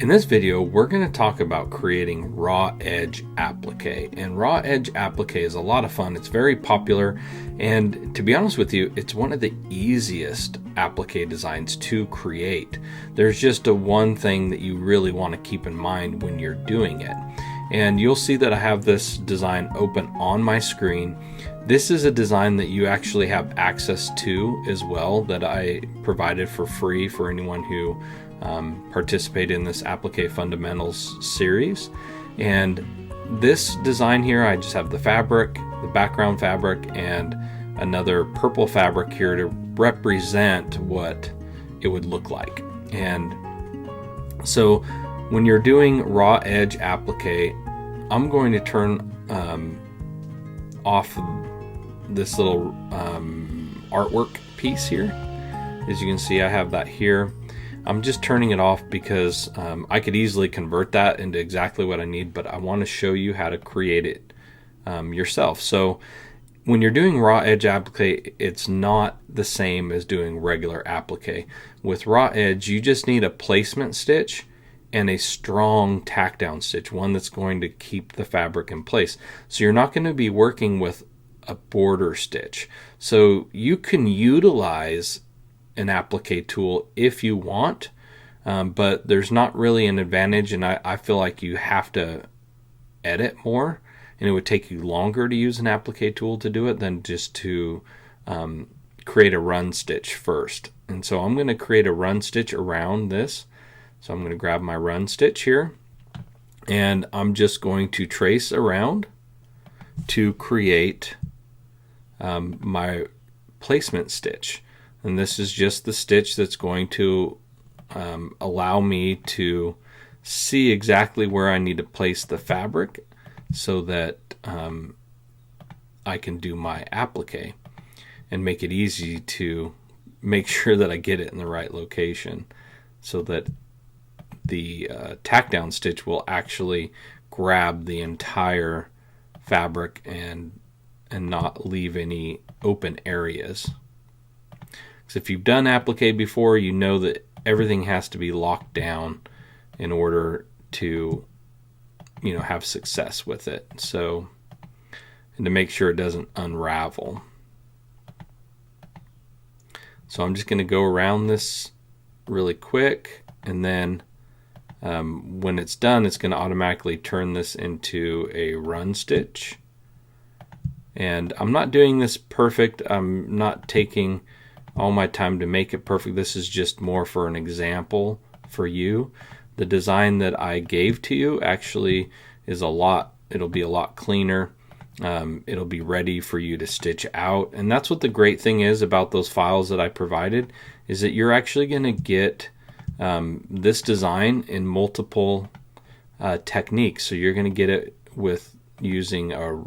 In this video, we're going to talk about creating raw edge applique. And raw edge applique is a lot of fun. It's very popular, and to be honest with you, it's one of the easiest applique designs to create. There's just one thing that you really want to keep in mind when you're doing it. And you'll see that I have this design open on my screen. This is a design that you actually have access to as well, that I provided for free for anyone who participated in this Applique Fundamentals series. And this design here, I just have the fabric, the background fabric, and another purple fabric here to represent what it would look like. And so when you're doing raw edge applique, I'm going to turn off this little artwork piece here. As you can see, I have that here. I'm just turning it off because I could easily convert that into exactly what I need, but I want to show you how to create it yourself. So when you're doing raw edge applique, it's not the same as doing regular applique. With raw edge, you just need a placement stitch and a strong tack down stitch, one that's going to keep the fabric in place. So you're not going to be working with a border stitch. So you can utilize an applique tool if you want, but there's not really an advantage, and I feel like you have to edit more, and it would take you longer to use an applique tool to do it than just to create a run stitch first. And so I'm going to create a run stitch around this. So I'm going to grab my run stitch here, and I'm just going to trace around to create my placement stitch. And this is just the stitch that's going to allow me to see exactly where I need to place the fabric so that I can do my applique and make it easy to make sure that I get it in the right location, so that the tack down stitch will actually grab the entire fabric and not leave any open areas. If you've done applique before, you know that everything has to be locked down in order to, have success with it. So, and to make sure it doesn't unravel. So I'm just going to go around this really quick, and then when it's done, it's going to automatically turn this into a run stitch. And I'm not doing this perfect. I'm not taking all my time to make it perfect. This is just more for an example for you. The design that I gave to you actually is it'll be a lot cleaner. It'll be ready for you to stitch out. And that's what the great thing is about those files that I provided, is that you're actually going to get this design in multiple techniques. So you're going to get it with using a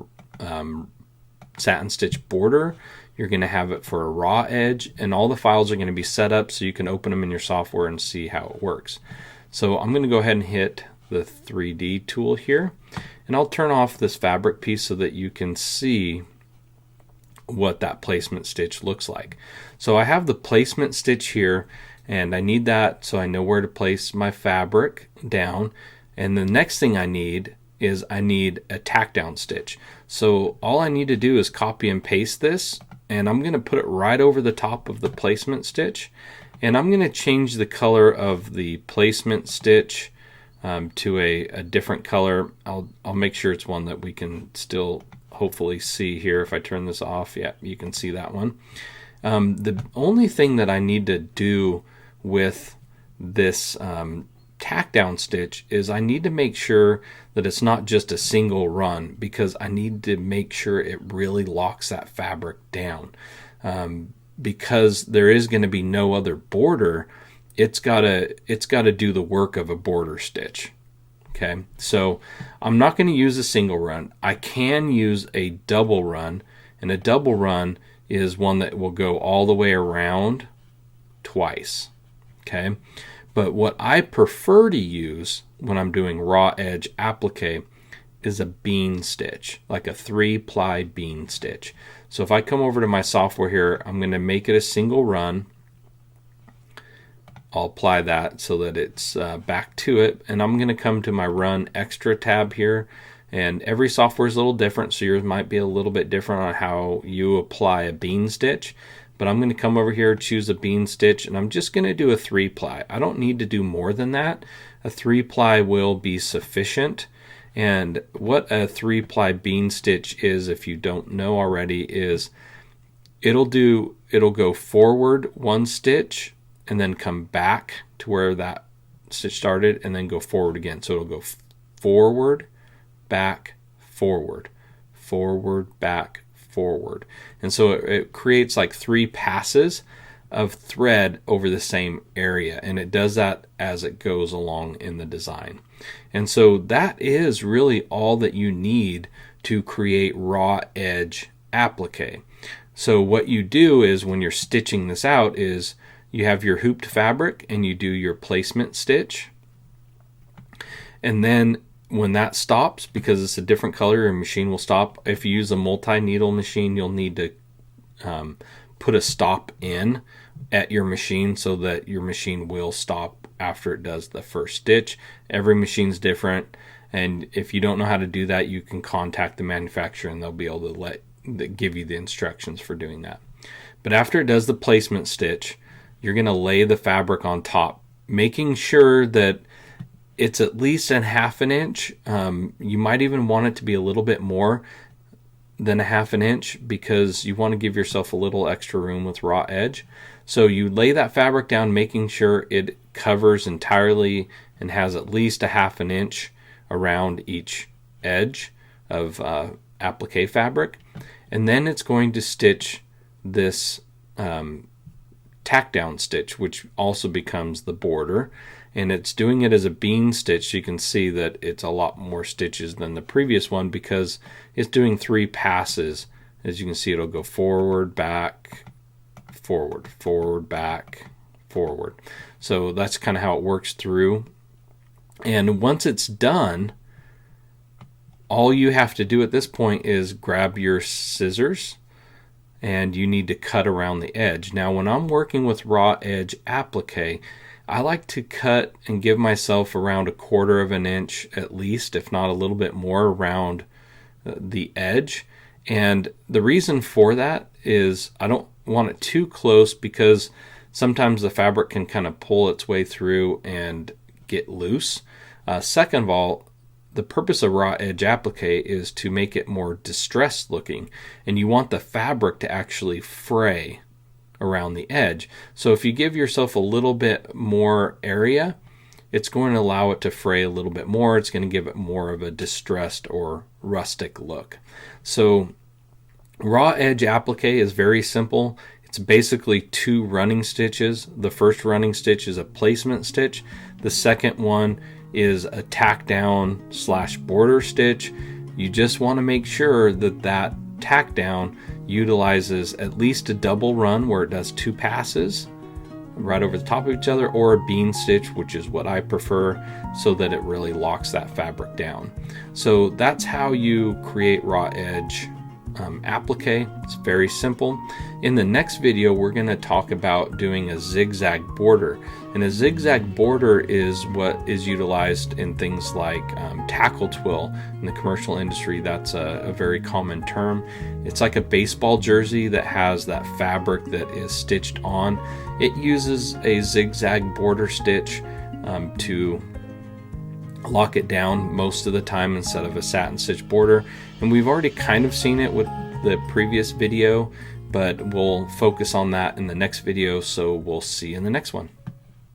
satin stitch border. You're going to have it for a raw edge, and all the files are going to be set up so you can open them in your software and see how it works. So I'm going to go ahead and hit the 3D tool here, and I'll turn off this fabric piece so that you can see what that placement stitch looks like. So I have the placement stitch here, and I need that so I know where to place my fabric down. And the next thing I need is a tack down stitch. So all I need to do is copy and paste this, and I'm going to put it right over the top of the placement stitch, and I'm going to change the color of the placement stitch to a different color. I'll make sure it's one that we can still hopefully see here. If I turn this off, yeah, you can see that one. The only thing that I need to do with this tack down stitch is I need to make sure that it's not just a single run, because I need to make sure it really locks that fabric down. Because there is going to be no other border, it's got to do the work of a border stitch. Okay, so I'm not going to use a single run. I can use a double run, and a double run is one that will go all the way around twice. Okay, but what I prefer to use when I'm doing raw edge applique is a bean stitch, like a 3-ply bean stitch. So if I come over to my software here, I'm going to make it a single run. I'll apply that so that it's back to it. And I'm going to come to my Run Extra tab here. And every software is a little different, so yours might be a little bit different on how you apply a bean stitch. But I'm going to come over here, choose a bean stitch, and I'm just going to do a 3-ply. I don't need to do more than that. A 3-ply will be sufficient. And what a 3-ply bean stitch is, if you don't know already, is it'll go forward 1 stitch and then come back to where that stitch started and then go forward again. So it'll go forward, back, forward, forward, back, forward. And so it creates like 3 passes of thread over the same area, and it does that as it goes along in the design. And so that is really all that you need to create raw edge applique. So what you do is, when you're stitching this out, is you have your hooped fabric and you do your placement stitch, and then when that stops, because it's a different color, your machine will stop. If you use a multi-needle machine, you'll need to put a stop in at your machine so that your machine will stop after it does the first stitch. Every machine's different, and if you don't know how to do that, you can contact the manufacturer and they'll be able to give you the instructions for doing that. But after it does the placement stitch, you're going to lay the fabric on top, making sure that it's at least a 1/2 inch. You might even want it to be a little bit more than a 1/2 inch, because you want to give yourself a little extra room with raw edge. So you lay that fabric down, making sure it covers entirely and has at least a 1/2 inch around each edge of applique fabric. And then it's going to stitch this tack down stitch, which also becomes the border. And it's doing it as a bean stitch. You can see that it's a lot more stitches than the previous one because it's doing 3 passes. As you can see, it'll go forward, back, forward, forward, back, forward. So that's kind of how it works through. And once it's done, all you have to do at this point is grab your scissors and you need to cut around the edge. Now, when I'm working with raw edge applique, I like to cut and give myself around 1/4 inch at least, if not a little bit more, around the edge. And the reason for that is I don't want it too close, because sometimes the fabric can kind of pull its way through and get loose. Second of all, the purpose of raw edge applique is to make it more distressed looking, and you want the fabric to actually fray around the edge. So if you give yourself a little bit more area, it's going to allow it to fray a little bit more. It's going to give it more of a distressed or rustic look. So raw edge applique is very simple. It's basically 2 running stitches. The first running stitch is a placement stitch. The second one is a tack down / border stitch. You just want to make sure that that tack down utilizes at least a double run where it does 2 passes right over the top of each other, or a bean stitch, which is what I prefer, so that it really locks that fabric down. So that's how you create raw edge applique. It's very simple. In the next video, we're going to talk about doing a zigzag border. And a zigzag border is what is utilized in things like tackle twill in the commercial industry. That's a very common term. It's like a baseball jersey that has that fabric that is stitched on. It uses a zigzag border stitch to lock it down most of the time instead of a satin stitch border. And we've already kind of seen it with the previous video, but we'll focus on that in the next video, so we'll see you in the next one.